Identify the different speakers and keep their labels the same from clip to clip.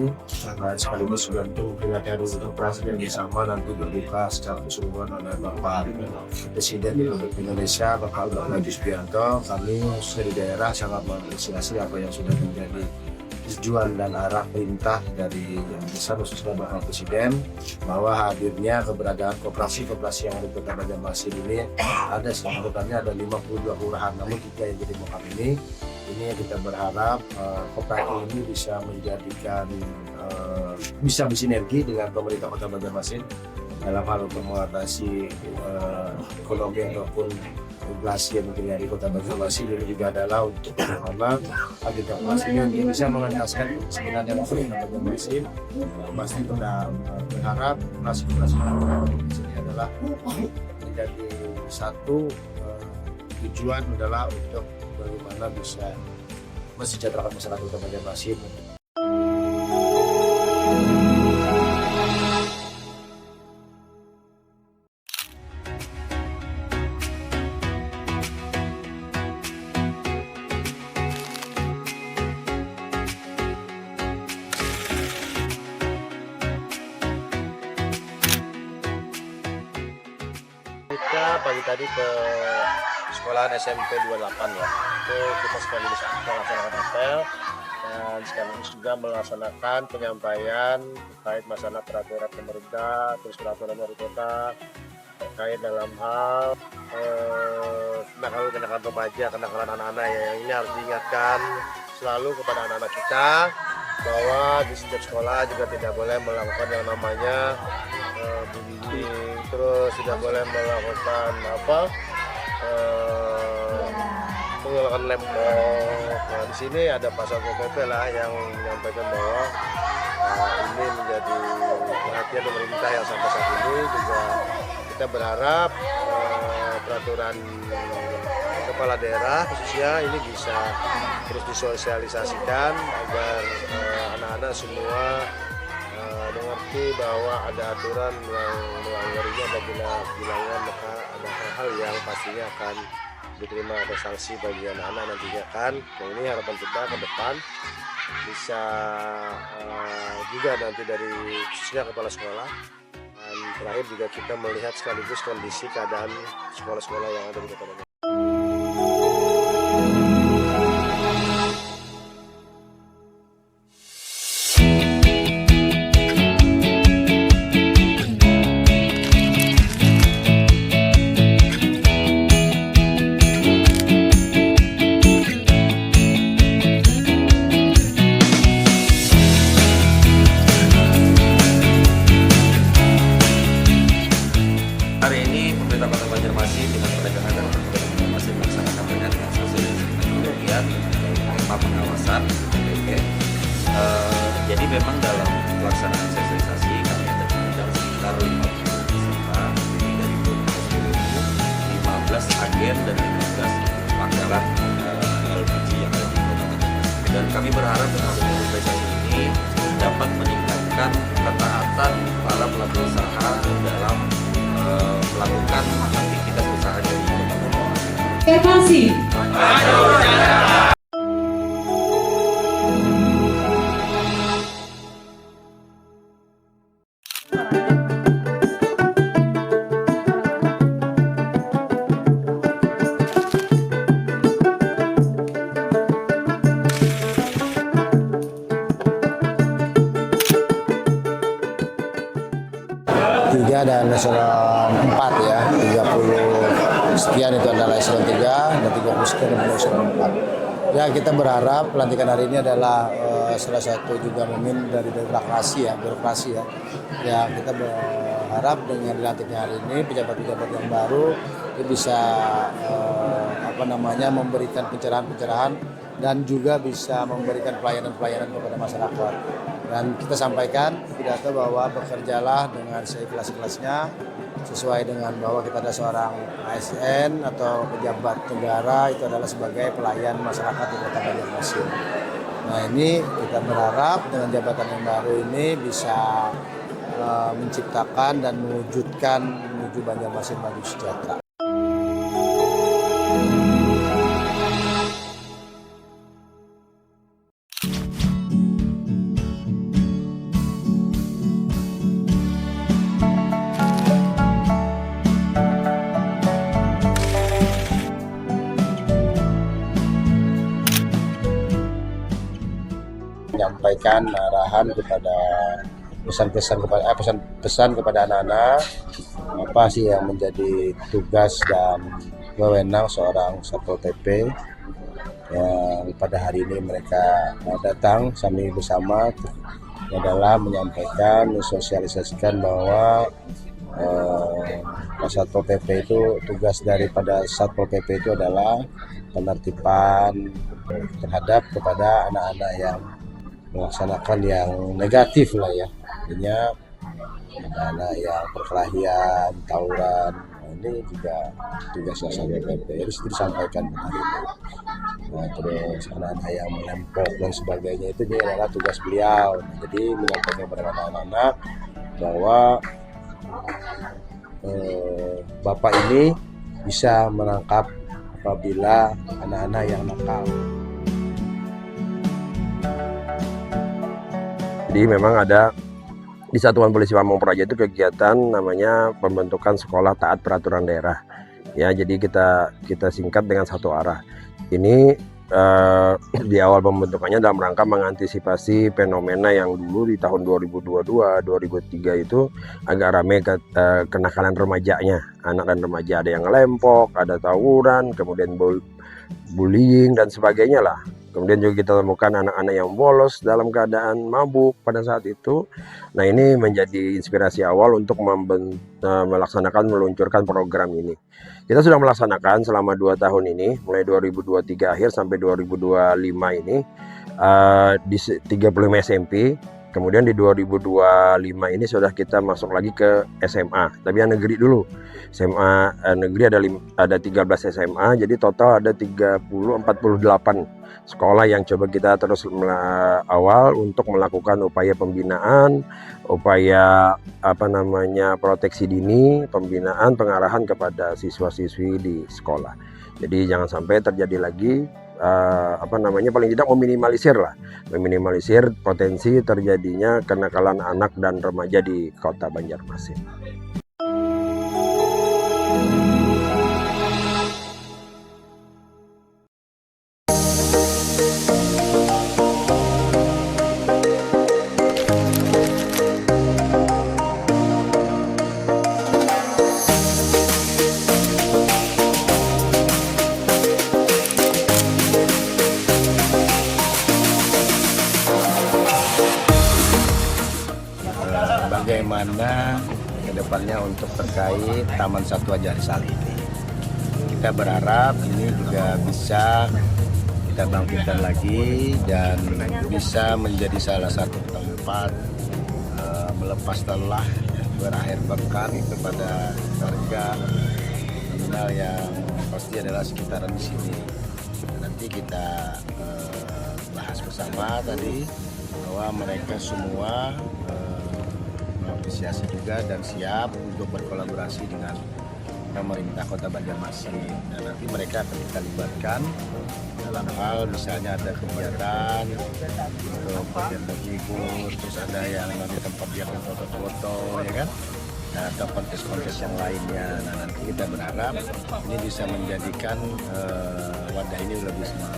Speaker 1: ini sekaligus juga untuk peringatan Hari Presiden bersama nanti berbuka secara keseluruhan oleh Bapak Presiden Republik Indonesia Bapak Prabowo Subianto. Kami dari daerah sangat mengapresiasi apa yang sudah menjadi tujuan dan arah perintah dari yang besar khususnya Bapak Presiden, bahwa hadirnya keberadaan koperasi yang ada di Kota Banjarmasin ini ada sebenarnya ada 52 kelurahan, namun 3 yang jadi mokam ini kita berharap koperasi ini bisa menjadikan bisa bersinergi dengan pemerintah Kota Banjarmasin dalam hal untuk mengatasi ekonomi ataupun inflasi yang terjadi di Kota Banjarmasin. Ini juga adalah untuk agar pastinya ini bisa mengentaskan kemiskinan yang ada di Kota Banjarmasin. Pasti berharap inflasi ini adalah menjadi satu tujuan adalah untuk bagaimana bisa mensejahterakan masyarakat Kota Banjarmasin.
Speaker 2: Kita pagi tadi ke sekolahan SMP 28 ya, itu kita sekaligus melaksanakan apel dan sekaligus juga melaksanakan penyampaian terkait masalah peraturan pemerintah, terus peraturan wali kota terkait dalam hal kenakalan remaja, kenakalan anak-anak ya. Yang ini harus diingatkan selalu kepada anak-anak kita bahwa di setiap sekolah juga tidak boleh melakukan yang namanya bullying, terus tidak boleh melakukan menggunakan lempok. Nah, di sini ada pasal PP lah yang menyampaikan bahwa ini menjadi perhatian pemerintah yang sampai saat ini juga kita berharap peraturan kepala daerah khususnya ini bisa terus disosialisasikan agar anak-anak semua mengerti bahwa ada aturan yang melanggarnya apabila dilanggar, maka ada hal-hal yang pastinya akan diterima ada sanksi bagi anak-anak nantinya kan. Nah, ini harapan kita ke depan bisa juga nanti dari khususnya kepala sekolah, dan terakhir juga kita melihat sekaligus kondisi keadaan sekolah-sekolah yang ada di Kota Banjarmasin. Hari ini pemerintah Kota Banjarmasin dengan pedagang dan masih melaksanakan dengan sosialisasi kemudian tanpa pengawasan PPP. Jadi memang dalam pelaksanaan sosialisasi kami ada mengundang sekitar 50 peserta dari 15 agen dan 15 pangkalan LPG yang ada di Kota Banjarmasin. Dan kami berharap dengan sosialisasi ini dapat meningkatkan ketaatan para pelaku usaha dalam melakukan aktivitas usaha di Kota Banjarmasin.
Speaker 3: Terima
Speaker 1: Tiga dan eselon 4 ya, 30 sekian itu adalah eselon 3 dan 30 sekian adalah eselon 4. Ya, kita berharap pelantikan hari ini adalah salah satu juga momen dari birokrasi ya. Ya, kita berharap dengan dilantiknya hari ini pejabat-pejabat yang baru itu bisa memberikan pencerahan-pencerahan dan juga bisa memberikan pelayanan-pelayanan kepada masyarakat. Dan kita sampaikan pidato bahwa bekerjalah dengan seikhlas-ikhlasnya sesuai dengan bahwa kita ada seorang ASN atau pejabat negara itu adalah sebagai pelayan masyarakat di Kota Banjarmasin. Nah, ini kita berharap dengan jabatan yang baru ini bisa menciptakan dan mewujudkan menuju Banjarmasin maju sejahtera. menyampaikan arahan kepada pesan-pesan kepada anak-anak apa sih yang menjadi tugas dan wewenang seorang Satpol PP yang pada hari ini mereka datang kami bersama adalah menyampaikan, mensosialisasikan bahwa Satpol PP itu tugas daripada Satpol PP itu adalah penertiban terhadap kepada anak-anak yang melaksanakan yang negatif lah ya, artinya anak-anak yang perkelahian, tawuran, ini juga tugas Satpol PP harus disampaikan hari ini. Nah, terus anak-anak yang melempok dan sebagainya itu adalah tugas beliau. Jadi menyampaikan kepada anak-anak bahwa Bapak ini bisa menangkap apabila anak-anak yang nakal.
Speaker 3: Jadi memang ada di Satuan Polisi Pamong Praja itu kegiatan namanya pembentukan sekolah taat peraturan daerah. Ya, jadi kita singkat dengan satu arah. Ini di awal pembentukannya dalam rangka mengantisipasi fenomena yang dulu di tahun 2022, 2003 itu agak ramai kenakalan remajanya, anak dan remaja, ada yang ngelempok, ada tawuran, kemudian bullying dan sebagainya lah. Kemudian juga kita temukan anak-anak yang bolos dalam keadaan mabuk pada saat itu. Nah, ini menjadi inspirasi awal untuk meluncurkan program ini. Kita sudah melaksanakan selama 2 tahun ini, mulai 2023 akhir sampai 2025 ini di 35 SMP. Kemudian di 2025 ini sudah kita masuk lagi ke SMA, tapi yang negeri dulu. SMA negeri ada 13 SMA, jadi total ada 48 sekolah yang coba kita terus awal untuk melakukan upaya pembinaan, upaya proteksi dini, pembinaan, pengarahan kepada siswa-siswi di sekolah. Jadi jangan sampai terjadi lagi paling tidak meminimalisir potensi terjadinya kenakalan anak dan remaja di Kota Banjarmasin.
Speaker 1: Bagaimana kedepannya untuk terkait Taman Satwa Jarisal ini. Kita berharap ini juga bisa kita bangkitkan lagi dan bisa menjadi salah satu tempat melepas lelah berakhir pekan kepada warga kriminal yang pasti adalah sekitaran di sini. Nanti kita bahas bersama tadi bahwa mereka semua apresiasi juga dan siap untuk berkolaborasi dengan pemerintah Kota Banjarmasin, dan nanti mereka akan kita libatkan dalam hal misalnya ada kegiatan untuk bagian menghibur, terus ada yang nanti tempat dia foto-foto ya kan, atau kontes-kontes yang lainnya. Nah, nanti kita berharap ini bisa menjadikan wadah ini lebih semangat.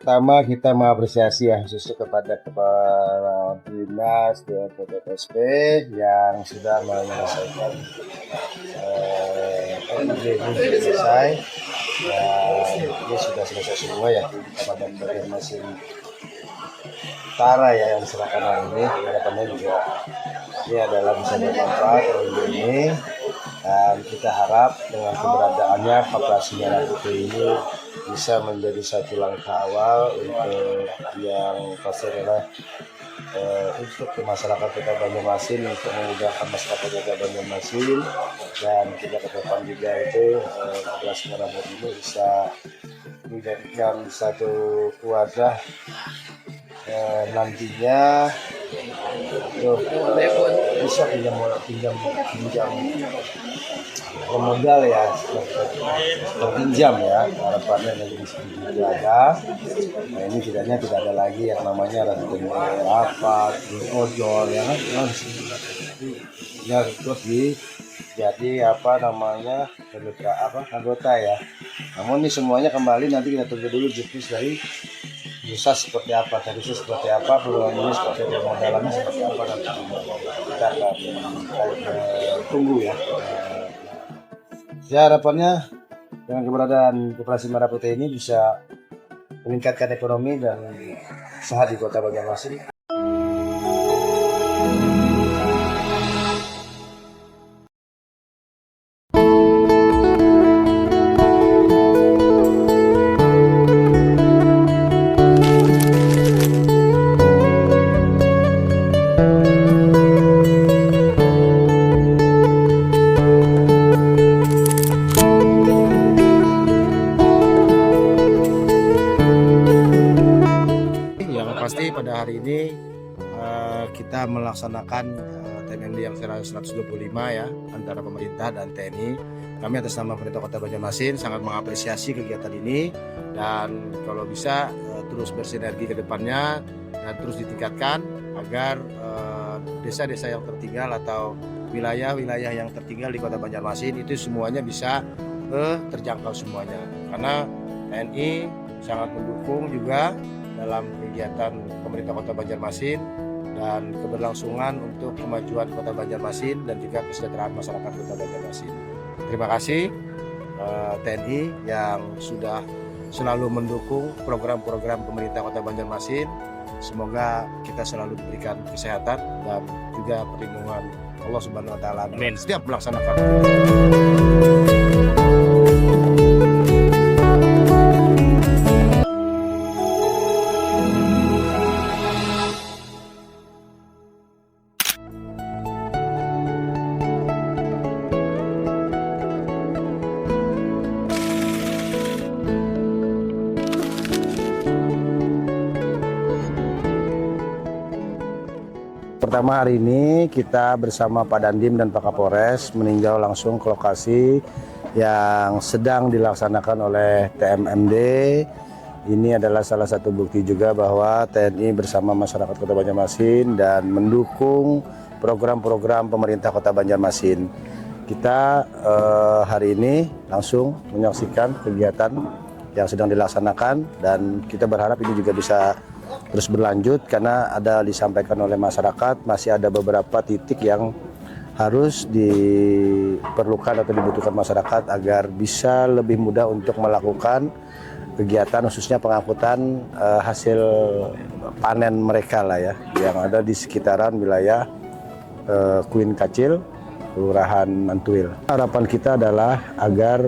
Speaker 1: Pertama kita mengapresiasi ya khususnya kepada Kepala Dinas PPSP yang sudah menyelesaikan ini selesai dan ini sudah selesai semua ya di Kabupaten Banjarmasin Utara ya yang diserahkan hari ini. Harapannya juga ini adalah bisa bermanfaat untuk ini, dan kita harap dengan keberadaannya Kapolres Merah Putih ini bisa menjadi satu langkah awal untuk yang pasti adalah untuk masyarakat Kota Banjarmasin, untuk memudahkan masyarakat Kota Banjarmasin, dan kita ke depan juga itu Kapolres Merah Putih ini bisa menjadikan satu wadah nantinya bisa pinjam modal ya, pinjam ya, harapannya dari sini juga ada. Nah ini tidak ada lagi yang namanya ranting rapat, ojol ya kan, ya lebih jadi anggota ya. Namun ini semuanya kembali nanti kita tunggu dulu juknis dari bisa seperti apa, tarifnya seperti apa, peluang ini seperti apa, modalannya seperti apa, nanti kita akan tunggu ya. Ya harapannya dengan keberadaan Koperasi Merah Putih ini bisa meningkatkan ekonomi dan usaha di Kota Banjarmasin. Pasti pada hari ini kita melaksanakan TNI yang 125 ya antara pemerintah dan TNI. Kami atas nama pemerintah Kota Banjarmasin sangat mengapresiasi kegiatan ini dan kalau bisa terus bersinergi ke depannya dan terus ditingkatkan agar desa-desa yang tertinggal atau wilayah-wilayah yang tertinggal di Kota Banjarmasin itu semuanya bisa terjangkau semuanya. Karena TNI sangat mendukung juga dalam kegiatan pemerintah Kota Banjarmasin dan keberlangsungan untuk kemajuan Kota Banjarmasin dan juga kesejahteraan masyarakat Kota Banjarmasin. Terima kasih TNI yang sudah selalu mendukung program-program pemerintah Kota Banjarmasin. Semoga kita selalu diberikan kesehatan dan juga perlindungan Allah Subhanahu wa taala setiap melaksanakan. Pertama hari ini kita bersama Pak Dandim dan Pak Kapolres meninjau langsung ke lokasi yang sedang dilaksanakan oleh TMMD. Ini adalah salah satu bukti juga bahwa TNI bersama masyarakat Kota Banjarmasin dan mendukung program-program pemerintah Kota Banjarmasin. Kita hari ini langsung menyaksikan kegiatan yang sedang dilaksanakan dan kita berharap ini juga bisa terus berlanjut karena ada disampaikan oleh masyarakat masih ada beberapa titik yang harus diperlukan atau dibutuhkan masyarakat agar bisa lebih mudah untuk melakukan kegiatan khususnya pengangkutan hasil panen mereka lah ya yang ada di sekitaran wilayah Kuin Kacil, Kelurahan Mantuil. Harapan kita adalah agar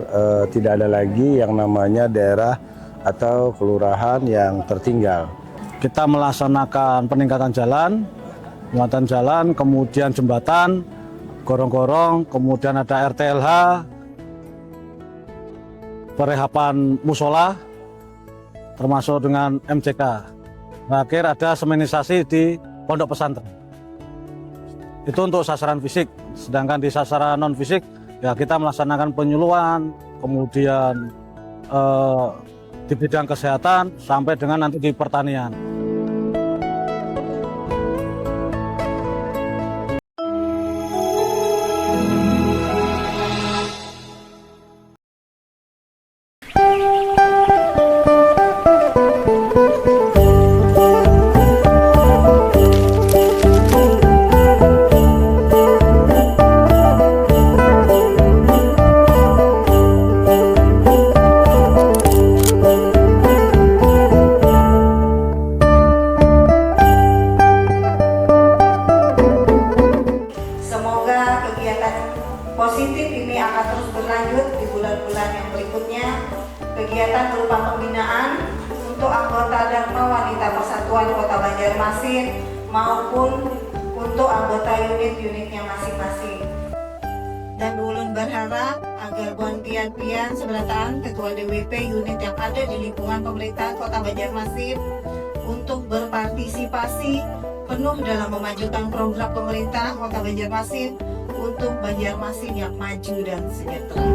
Speaker 1: tidak ada lagi yang namanya daerah atau kelurahan yang tertinggal.
Speaker 4: Kita melaksanakan peningkatan jalan, kemudian jembatan, gorong-gorong, kemudian ada RTLH, perehapan musola, termasuk dengan MCK. Terakhir ada semenisasi di pondok pesantren. Itu untuk sasaran fisik, sedangkan di sasaran non fisik ya kita melaksanakan penyuluhan, kemudian di bidang kesehatan sampai dengan nanti di pertanian.
Speaker 5: Positif ini akan terus berlanjut di bulan-bulan yang berikutnya. Kegiatan berupa pembinaan untuk anggota Dharma Wanita Persatuan Kota Banjarmasin maupun untuk anggota unit-unitnya masing-masing. Dan ulun berharap agar Buan Pian Seberataan Ketua DWP unit yang ada di lingkungan pemerintahan Kota Banjarmasin untuk berpartisipasi penuh dalam memajukan program pemerintah Kota Banjarmasin untuk Banjarmasin yang maju dan sejahtera.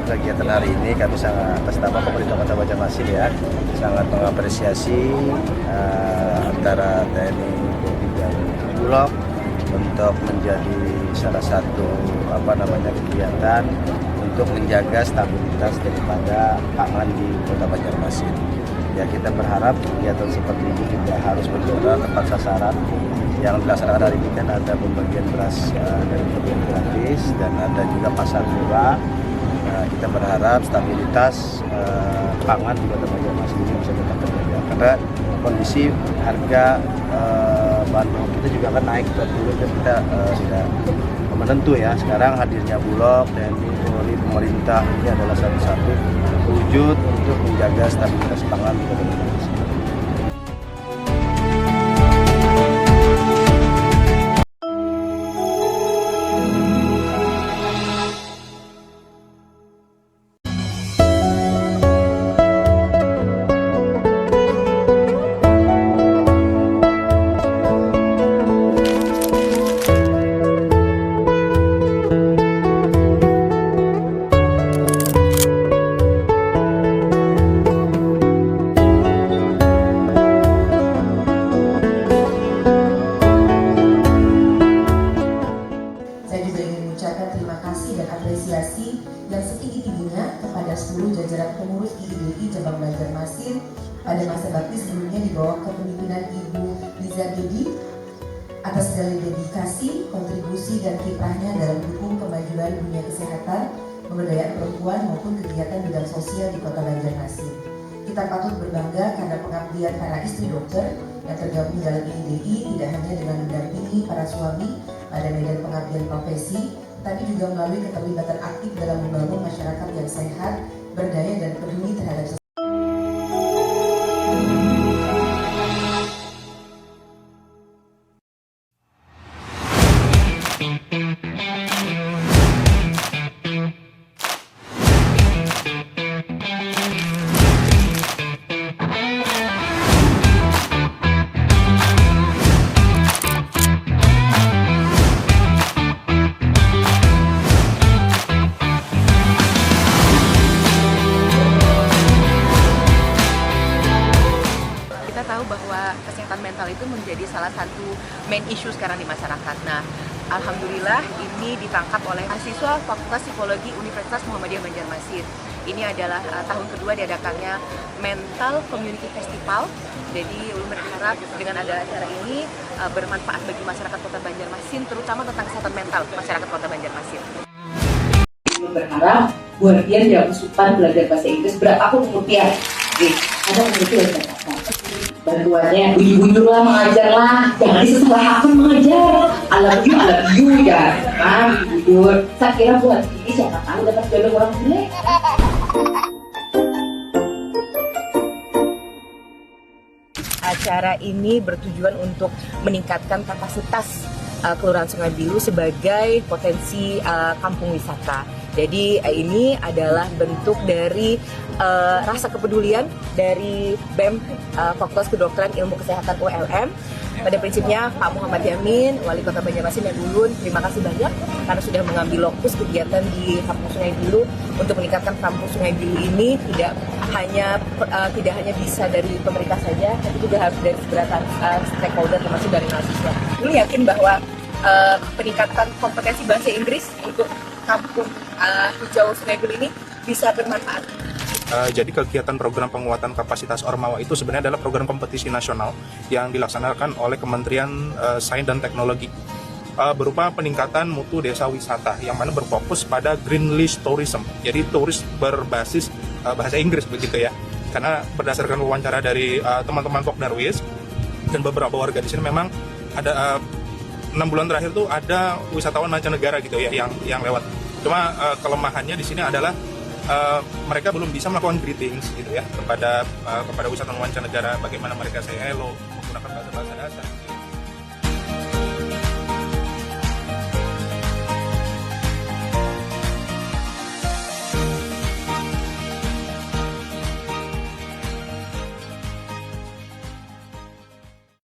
Speaker 2: Kegiatan hari ini kami sangat atas nama pemerintah Kota Banjarmasin ya sangat mengapresiasi antara TNI, Polri dan Bulog untuk menjadi salah satu kegiatan untuk menjaga stabilitas daripada pangan di Kota Banjarmasin. Ya, kita berharap kegiatan seperti ini juga harus berjalan tepat sasaran. Yang dilaksanakan hari ini kan ada pembagian beras dari pembelian gratis dan ada juga pasar murah. Kita berharap stabilitas pangan di Kota Banjarmasin ini bisa tetap terjaga karena kondisi harga bahan pokok kita juga kan naik dulu dan kita sudah menentu ya. Sekarang hadirnya Bulog, TNI, Polri, pemerintah ini adalah satu-satu wujud untuk menjaga stabilitas pangan di Kota Banjarmasin.
Speaker 6: apresiasi yang setinggi-tingginya kepada seluruh jajaran pengurus IIDI Cabang Banjarmasin pada masa bakti sebelumnya di bawah kepemimpinan Ibu Liza Dedi atas segala dedikasi, kontribusi dan kiprahnya dalam mendukung kemajuan dunia kesehatan, pemberdayaan perempuan maupun kegiatan bidang sosial di Kota Banjarmasin. Kita patut berbangga karena pengabdian para istri dokter yang tergabung dalam IIDI tidak hanya dengan mendampingi para suami pada medan pengabdian profesi, tapi juga melalui keterlibatan aktif dalam membangun masyarakat yang sehat, berdaya dan peduli terhadap sesama.
Speaker 7: Tahu bahwa kesehatan mental itu menjadi salah satu main issue sekarang di masyarakat. Nah, alhamdulillah ini ditangkap oleh mahasiswa Fakultas Psikologi Universitas Muhammadiyah Banjarmasin. Ini adalah tahun kedua diadakannya Mental Community Festival. Jadi ulun berharap dengan ada acara ini bermanfaat bagi masyarakat Kota Banjarmasin, terutama tentang kesehatan mental masyarakat Kota Banjarmasin.
Speaker 8: Berharap buat dia tidak kesulitan belajar bahasa Inggris berapapun kemudian ada kemudian bantuannya bunyi-bunyi lah, mengajar lah, jangan disesalahkan mengajar, I love you ya kan, jujur. Saya kira buat ini siapa tahu dapat jodoh orang jelek.
Speaker 7: Acara ini bertujuan untuk meningkatkan kapasitas Kelurahan Sungai Bilu sebagai potensi kampung wisata. Jadi ini adalah bentuk dari rasa kepedulian dari BEM Fakultas Kedokteran Ilmu Kesehatan ULM. Pada prinsipnya Pak Muhammad Yamin, Wali Kota Banjarmasin dan Ulun, terima kasih banyak karena sudah mengambil lokus kegiatan di Kampung Sungai Bilu untuk meningkatkan Kampung Sungai Bilu ini tidak hanya bisa dari pemerintah saja, tapi juga harus dari segala stakeholder termasuk dari mahasiswa. Ulun yakin bahwa peningkatan kompetensi bahasa Inggris untuk Kampung Hijau Sungai Bilu ini bisa bermanfaat.
Speaker 9: Jadi kegiatan program penguatan kapasitas Ormawa itu sebenarnya adalah program kompetisi nasional yang dilaksanakan oleh Kementerian Sains dan Teknologi berupa peningkatan mutu desa wisata yang mana berfokus pada green list tourism, jadi turis berbasis bahasa Inggris begitu ya. Karena berdasarkan wawancara dari teman-teman Pokdarwis dan beberapa warga di sini memang ada 6 bulan terakhir tuh ada wisatawan mancanegara gitu ya yang lewat. Cuma kelemahannya di sini adalah mereka belum bisa melakukan greetings gitu ya kepada wisatawan mancanegara, bagaimana mereka say hello menggunakan bahasa dasar.